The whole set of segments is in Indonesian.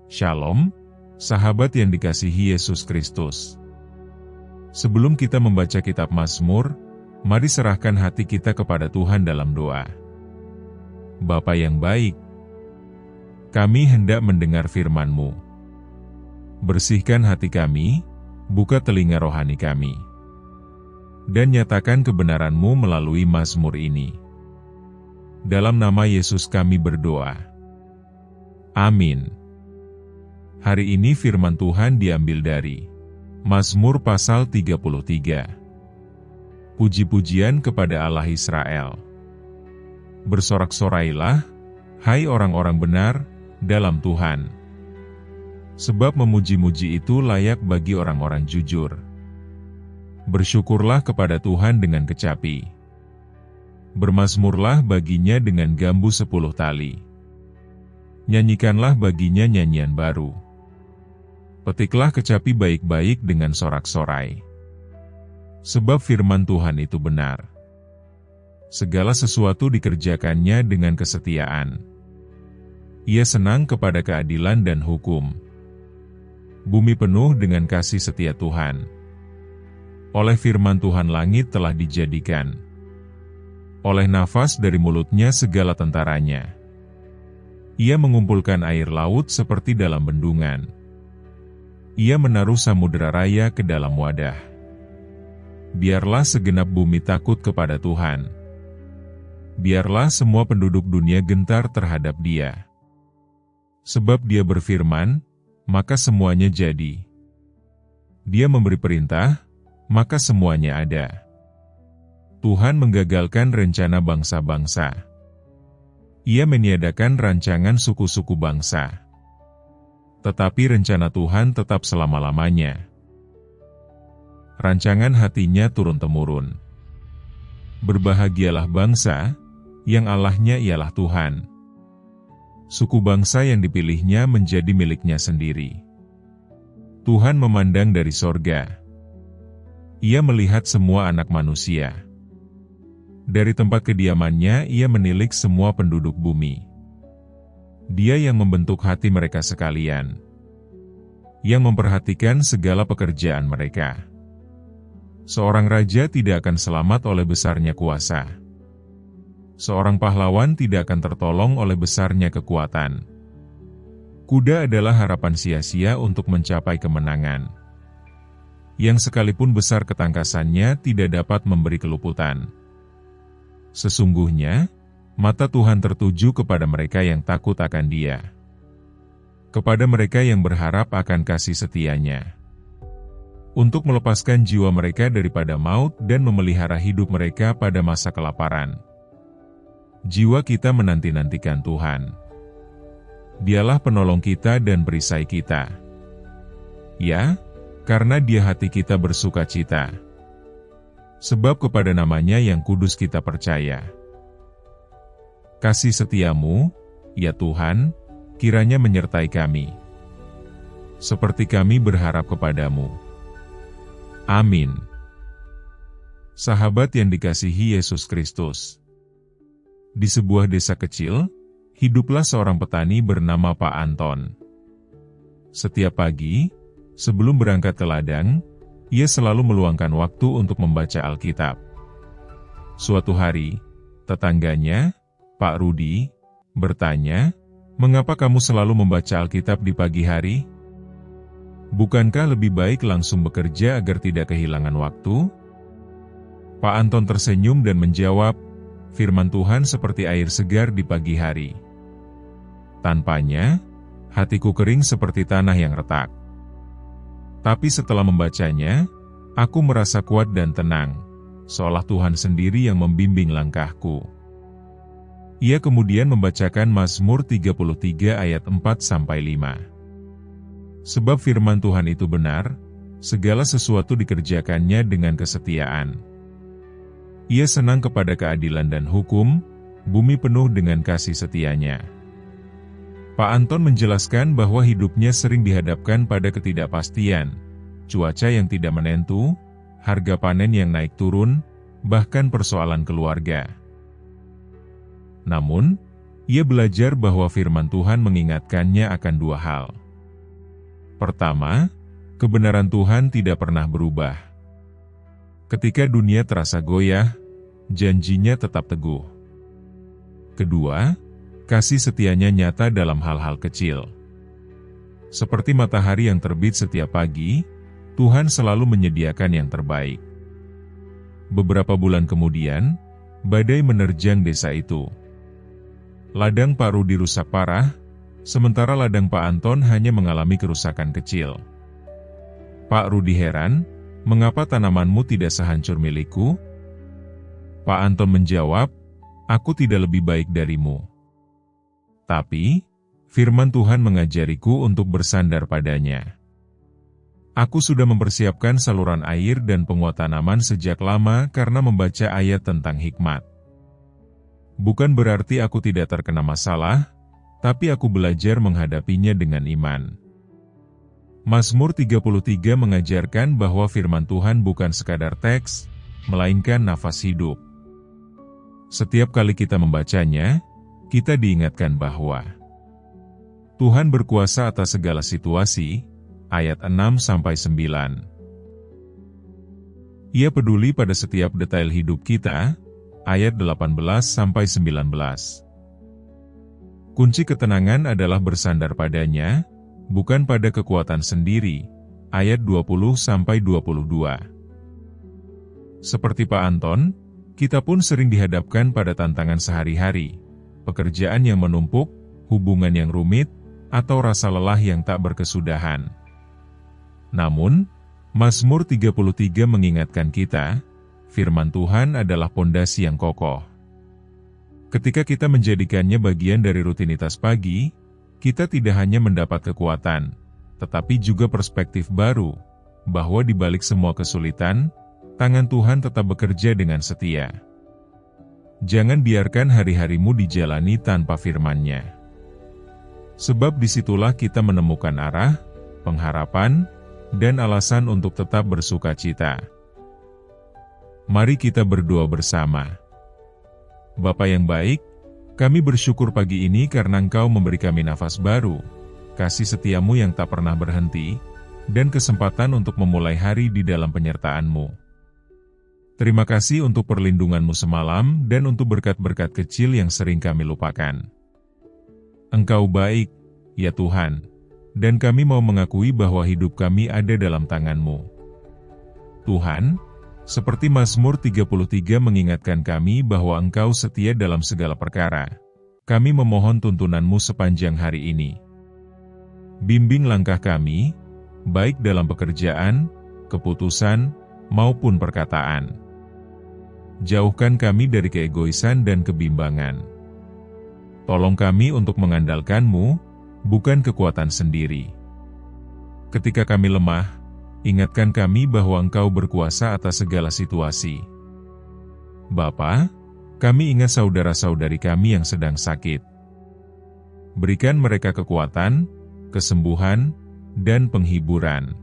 Shalom, sahabat yang dikasihi Yesus Kristus. Sebelum kita membaca kitab Mazmur, mari serahkan hati kita kepada Tuhan dalam doa. Bapa yang baik, kami hendak mendengar firman-Mu. Bersihkan hati kami, buka telinga rohani kami, dan nyatakan kebenaran-Mu melalui Mazmur ini. Dalam nama Yesus kami berdoa. Amin. Hari ini firman Tuhan diambil dari Mazmur pasal 33. Puji-pujian kepada Allah Israel. Bersorak-sorailah, hai orang-orang benar, dalam Tuhan. Sebab memuji-muji itu layak bagi orang-orang jujur. Bersyukurlah kepada Tuhan dengan kecapi. Bermazmurlah baginya dengan gambu 10 tali. Nyanyikanlah baginya nyanyian baru. Petiklah kecapi baik-baik dengan sorak-sorai. Sebab firman Tuhan itu benar. Segala sesuatu dikerjakannya dengan kesetiaan. Ia senang kepada keadilan dan hukum. Bumi penuh dengan kasih setia Tuhan. Oleh firman Tuhan langit telah dijadikan. Oleh nafas dari mulutnya segala tentaranya. Ia mengumpulkan air laut seperti dalam bendungan. Ia menaruh samudera raya ke dalam wadah. Biarlah segenap bumi takut kepada Tuhan. Biarlah semua penduduk dunia gentar terhadap Dia. Sebab Dia berfirman, maka semuanya jadi. Dia memberi perintah, maka semuanya ada. Tuhan menggagalkan rencana bangsa-bangsa. Ia meniadakan rancangan suku-suku bangsa. Tetapi rencana Tuhan tetap selama-lamanya. Rancangan hatinya turun-temurun. Berbahagialah bangsa, yang Allahnya ialah Tuhan. Suku bangsa yang dipilihnya menjadi miliknya sendiri. Tuhan memandang dari sorga. Ia melihat semua anak manusia. Dari tempat kediamannya ia menilik semua penduduk bumi. Dia yang membentuk hati mereka sekalian, yang memperhatikan segala pekerjaan mereka. Seorang raja tidak akan selamat oleh besarnya kuasa. Seorang pahlawan tidak akan tertolong oleh besarnya kekuatan. Kuda adalah harapan sia-sia untuk mencapai kemenangan. Yang sekalipun besar ketangkasannya tidak dapat memberi keluputan. Sesungguhnya, mata Tuhan tertuju kepada mereka yang takut akan Dia. Kepada mereka yang berharap akan kasih setia-Nya. Untuk melepaskan jiwa mereka daripada maut dan memelihara hidup mereka pada masa kelaparan. Jiwa kita menanti-nantikan Tuhan. Dialah penolong kita dan perisai kita. Ya, karena Dia hati kita bersukacita. Sebab kepada nama-Nya yang kudus kita percaya. Kasih setiamu, ya Tuhan, kiranya menyertai kami. Seperti kami berharap kepadamu. Amin. Sahabat yang dikasihi Yesus Kristus. Di sebuah desa kecil, hiduplah seorang petani bernama Pak Anton. Setiap pagi, sebelum berangkat ke ladang, ia selalu meluangkan waktu untuk membaca Alkitab. Suatu hari, tetangganya, Pak Rudi, bertanya, "Mengapa kamu selalu membaca Alkitab di pagi hari? Bukankah lebih baik langsung bekerja agar tidak kehilangan waktu?" Pak Anton tersenyum dan menjawab, "Firman Tuhan seperti air segar di pagi hari. Tanpanya, hatiku kering seperti tanah yang retak. Tapi setelah membacanya, aku merasa kuat dan tenang, seolah Tuhan sendiri yang membimbing langkahku." Ia kemudian membacakan Mazmur 33 ayat 4-5. Sebab firman Tuhan itu benar, segala sesuatu dikerjakannya dengan kesetiaan. Ia senang kepada keadilan dan hukum, bumi penuh dengan kasih setia-Nya. Pak Anton menjelaskan bahwa hidupnya sering dihadapkan pada ketidakpastian, cuaca yang tidak menentu, harga panen yang naik turun, bahkan persoalan keluarga. Namun, ia belajar bahwa firman Tuhan mengingatkannya akan dua hal. Pertama, kebenaran Tuhan tidak pernah berubah. Ketika dunia terasa goyah, janjinya tetap teguh. Kedua, kasih setianya nyata dalam hal-hal kecil. Seperti matahari yang terbit setiap pagi, Tuhan selalu menyediakan yang terbaik. Beberapa bulan kemudian, badai menerjang desa itu. Ladang Pak Rudi rusak parah, sementara ladang Pak Anton hanya mengalami kerusakan kecil. Pak Rudi heran, "Mengapa tanamanmu tidak sehancur milikku?" Pak Anton menjawab, "Aku tidak lebih baik darimu. Tapi, firman Tuhan mengajariku untuk bersandar padanya. Aku sudah mempersiapkan saluran air dan penguat tanaman sejak lama karena membaca ayat tentang hikmat. Bukan berarti aku tidak terkena masalah, tapi aku belajar menghadapinya dengan iman." Mazmur 33 mengajarkan bahwa firman Tuhan bukan sekadar teks, melainkan nafas hidup. Setiap kali kita membacanya, kita diingatkan bahwa Tuhan berkuasa atas segala situasi, ayat 6-9. Ia peduli pada setiap detail hidup kita, ayat 18-19. Kunci ketenangan adalah bersandar padanya, bukan pada kekuatan sendiri, ayat 20-22. Seperti Pak Anton, kita pun sering dihadapkan pada tantangan sehari-hari, pekerjaan yang menumpuk, hubungan yang rumit, atau rasa lelah yang tak berkesudahan. Namun, Mazmur 33 mengingatkan kita, firman Tuhan adalah pondasi yang kokoh. Ketika kita menjadikannya bagian dari rutinitas pagi, kita tidak hanya mendapat kekuatan, tetapi juga perspektif baru, bahwa di balik semua kesulitan, tangan Tuhan tetap bekerja dengan setia. Jangan biarkan hari-harimu dijalani tanpa firman-Nya. Sebab disitulah kita menemukan arah, pengharapan, dan alasan untuk tetap bersuka cita. Mari kita berdoa bersama. Bapa yang baik, kami bersyukur pagi ini karena Engkau memberi kami nafas baru, kasih setiamu yang tak pernah berhenti, dan kesempatan untuk memulai hari di dalam penyertaan-Mu. Terima kasih untuk perlindungan-Mu semalam dan untuk berkat-berkat kecil yang sering kami lupakan. Engkau baik, ya Tuhan, dan kami mau mengakui bahwa hidup kami ada dalam tangan-Mu. Tuhan, seperti Mazmur 33 mengingatkan kami bahwa Engkau setia dalam segala perkara, kami memohon tuntunan-Mu sepanjang hari ini. Bimbing langkah kami, baik dalam pekerjaan, keputusan, maupun perkataan. Jauhkan kami dari keegoisan dan kebimbangan. Tolong kami untuk mengandalkan-Mu, bukan kekuatan sendiri. Ketika kami lemah, ingatkan kami bahwa Engkau berkuasa atas segala situasi. Bapa, kami ingat saudara-saudari kami yang sedang sakit. Berikan mereka kekuatan, kesembuhan, dan penghiburan.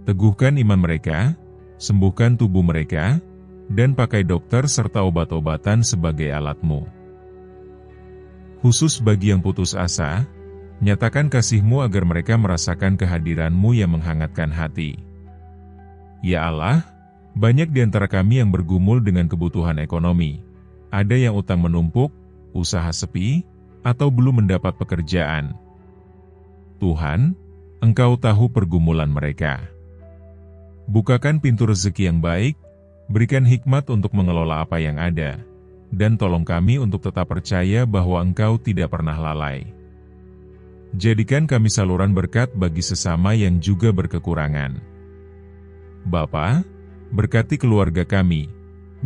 Teguhkan iman mereka, sembuhkan tubuh mereka, dan pakai dokter serta obat-obatan sebagai alat-Mu. Khusus bagi yang putus asa, nyatakan kasih-Mu agar mereka merasakan kehadiran-Mu yang menghangatkan hati. Ya Allah, banyak di antara kami yang bergumul dengan kebutuhan ekonomi. Ada yang utang menumpuk, usaha sepi, atau belum mendapat pekerjaan. Tuhan, Engkau tahu pergumulan mereka. Bukakan pintu rezeki yang baik, berikan hikmat untuk mengelola apa yang ada, dan tolong kami untuk tetap percaya bahwa Engkau tidak pernah lalai. Jadikan kami saluran berkat bagi sesama yang juga berkekurangan. Bapa, berkati keluarga kami,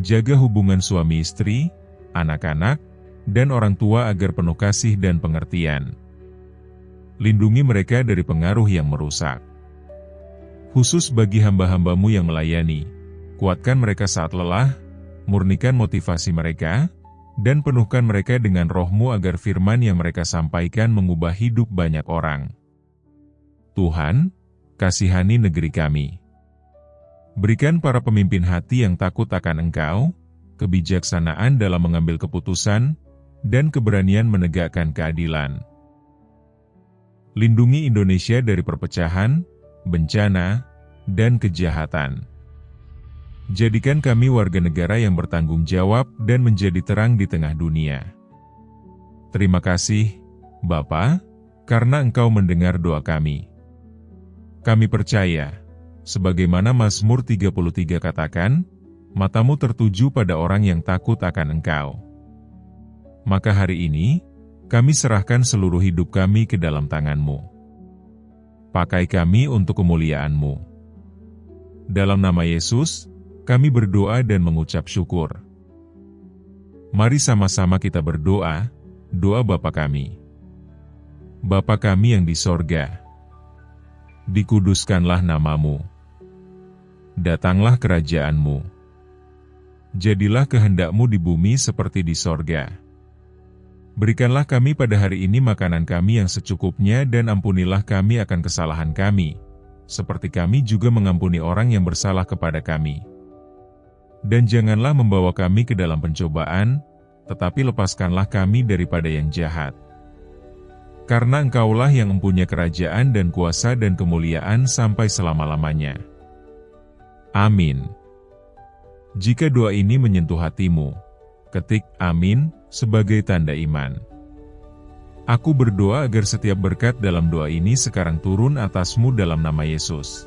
jaga hubungan suami istri, anak-anak, dan orang tua agar penuh kasih dan pengertian. Lindungi mereka dari pengaruh yang merusak. Khusus bagi hamba-hamba-Mu yang melayani, kuatkan mereka saat lelah, murnikan motivasi mereka, dan penuhkan mereka dengan Roh-Mu agar firman yang mereka sampaikan mengubah hidup banyak orang. Tuhan, kasihani negeri kami. Berikan para pemimpin hati yang takut akan Engkau, kebijaksanaan dalam mengambil keputusan, dan keberanian menegakkan keadilan. Lindungi Indonesia dari perpecahan, bencana, dan kejahatan. Jadikan kami warga negara yang bertanggung jawab dan menjadi terang di tengah dunia. Terima kasih, Bapa, karena Engkau mendengar doa kami. Kami percaya, sebagaimana Mazmur 33 katakan, matamu tertuju pada orang yang takut akan Engkau. Maka hari ini, kami serahkan seluruh hidup kami ke dalam tangan-Mu. Pakai kami untuk kemuliaan-Mu. Dalam nama Yesus, kami berdoa dan mengucap syukur. Mari sama-sama kita berdoa, doa Bapa kami. Bapa kami yang di sorga, dikuduskanlah nama-Mu. Datanglah kerajaan-Mu. Jadilah kehendak-Mu di bumi seperti di sorga. Berikanlah kami pada hari ini makanan kami yang secukupnya dan ampunilah kami akan kesalahan kami, seperti kami juga mengampuni orang yang bersalah kepada kami. Dan janganlah membawa kami ke dalam pencobaan, tetapi lepaskanlah kami daripada yang jahat. Karena Engkaulah yang mempunyai kerajaan dan kuasa dan kemuliaan sampai selama-lamanya. Amin. Jika doa ini menyentuh hatimu, ketik amin sebagai tanda iman. Aku berdoa agar setiap berkat dalam doa ini sekarang turun atasmu dalam nama Yesus.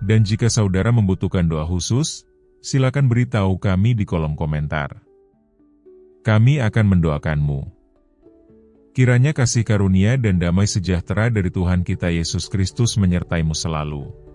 Dan jika saudara membutuhkan doa khusus, silakan beritahu kami di kolom komentar. Kami akan mendoakanmu. Kiranya kasih karunia dan damai sejahtera dari Tuhan kita Yesus Kristus menyertaimu selalu.